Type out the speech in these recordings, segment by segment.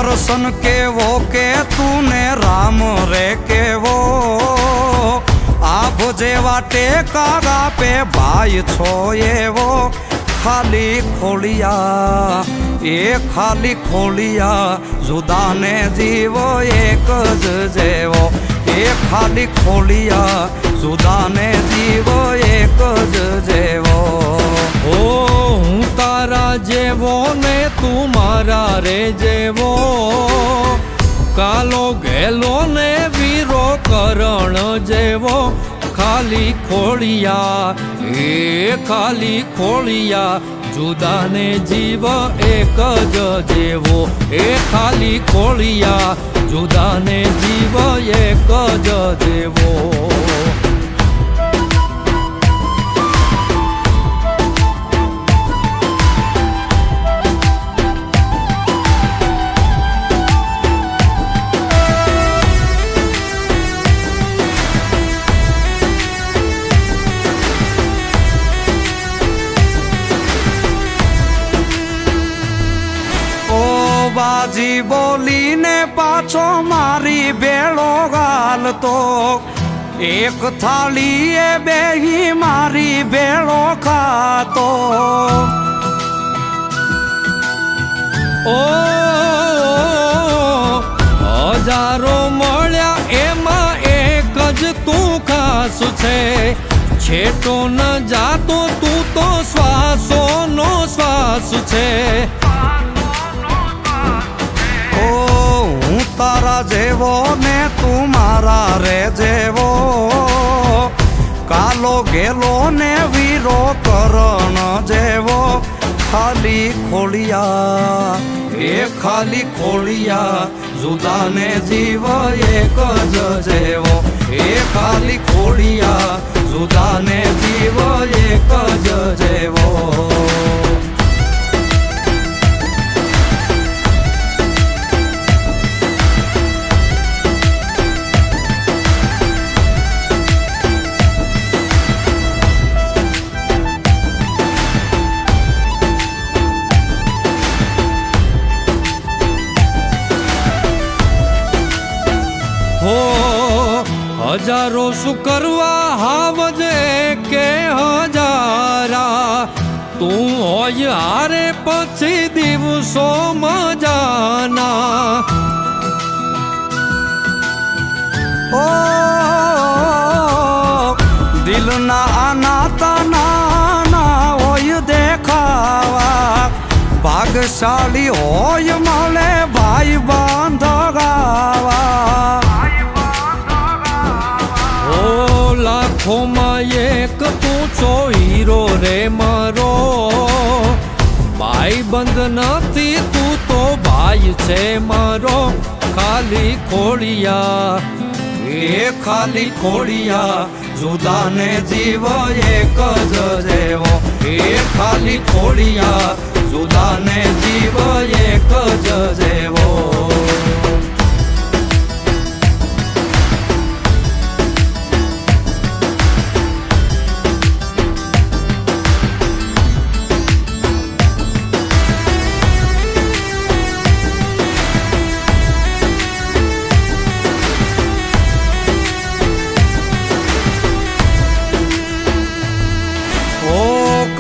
કરશન કેવો કે તુને રામ રે કેવો આભ જેવા ટેકા આપે ભાઈ છો એવો ખાલી ખોલિયા એ ખાલી ખોલિયા જુદાને જીવો એક જ જેવો એ ખાલી ખોલિયા જુદાને જીવો એક જ જેવો ઓ હું તારા જેવો ને તું મારા રે જેવો કાલો ગેલો ને વીરો કરણ જેવો ખાલી ખોળિયા એ ખાલી ખોળિયા જુદાને જીવ એક જ જેવો એ ખાલી ખોળિયા જુદાને જીવ એક જ જેવો બાજી બોલીને પાછો મારી ભેળો ગાલતો એક થાળીએ બેહી મારી ભેળો ખાતો ઓ હજારો મળ્યા એમાં એક જ તું ખાસ છે છેટો ન જાતો તું તો શ્વાસોનો શ્વાસ છે હું તારા જેવો ને તું મારા રે જેવો કાલો ગેલો ને વીરો કરણ જેવો ખાલી ખોલિયા એ ખાલી ખોલિયા જુદાને જીવ એક જ જેવો એ ખાલી ખોલિયા જુદાને જીવ એક જ જેવો હો હજારો શું કરવા હાવજે કે હજારા તું હોય હારે પછી દિવસો મજાના ઓ દિલના આનાતા નાના હોય દેખાવા ભાગશાળી હોય મળે ભાઈ બાંધ ગાવા લાખોમાં એક તું છો હીરો રે મારો ભાઈ બંધ નથી તું તો ભાઈ છે મારો ખાલી ખોળિયા એ ખાલી ખોળિયા જુદાને જીવ એક જ જેવો એ ખાલી ખોળિયા જુદાને જીવ એક જ જેવો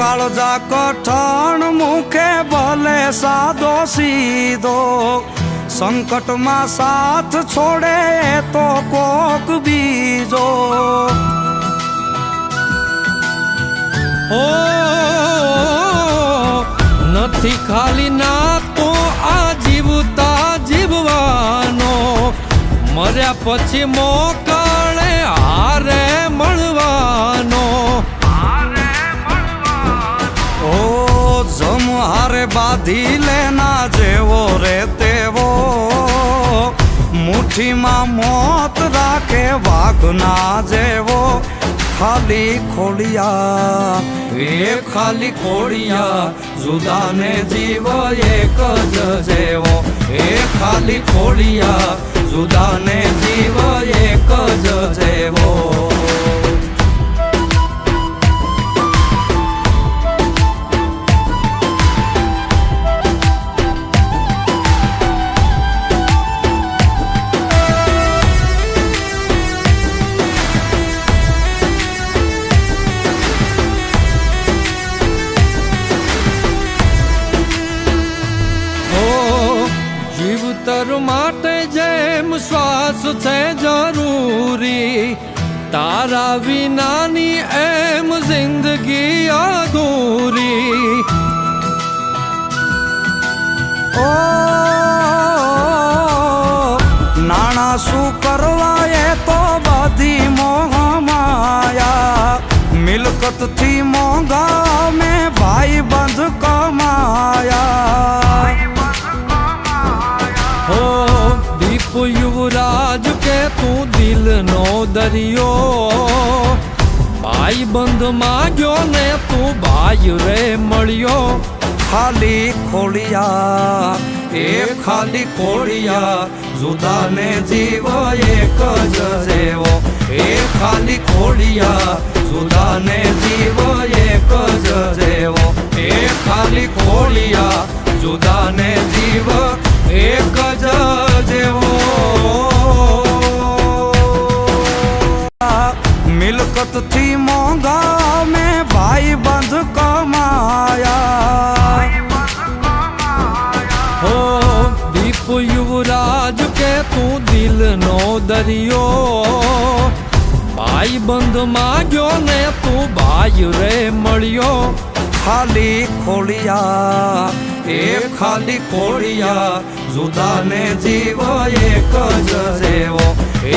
કાળજા કઠણ મુખે ભલે સાદો સીધો સંકટમાં સાથ છોડે તો કોક બીજો ઓ નથી ખાલી ના તો આ જીવતા જીવવાનો મર્યા પછી મોકળે હારે મળવાનો જમ હારે બાંધી લેના જેવો રે તેવો મુઠ્ઠીમાં મોત રાખે વાઘના જેવો ખાલી ખોલિયા એ ખાલી ખોલિયા જુદાને જીવ એક જ જેવો એ ખાલી ખોલિયા જુદાને જીવ એક જ જેવો છે જરૂરી, તારા વિનાની એમ જિંદગી અધૂરી. ઓ નાણા શું કરવા એ તો બધી મોહ માયા, મિલકતથી મોંઘા મેં ભાઈ બંધ કમાયા. હો દીપ યુવરાજ કે તું દિલનો દરિયો, ભાઈ બંધ માંગ્યો ને તું ભાઈ રે મળ્યો. ખાલી ખોડિયા એ ખાલી ખોડિયા, જુદાને જીવ એક જ જેવો. એ ખાલી ખોડિયા જુદાને જીવ એક જ જેવો. એ ખાલી ખોડિયા જુદાને જીવ એક જ જેવો. મિલકતથી મોંઘા મેં ભાઈ બંધ કમાયા. હો દીપ યુવરાજ કે તું દિલનો દરિયો, ભાઈ બંધ માંગ્યો ને તું ભાઈ રે મળ્યો. ખાલી ખોડિયા એ ખાલી ખોડિયા, જુદાને જીવ એક જ જેવો.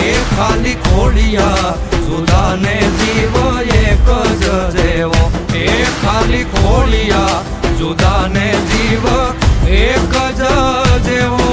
એ ખાલી ખોડિયા જુદાને જીવ એક જ જેવો. એ ખાલી ખોડિયા જુદાને જીવ એક જ જેવો.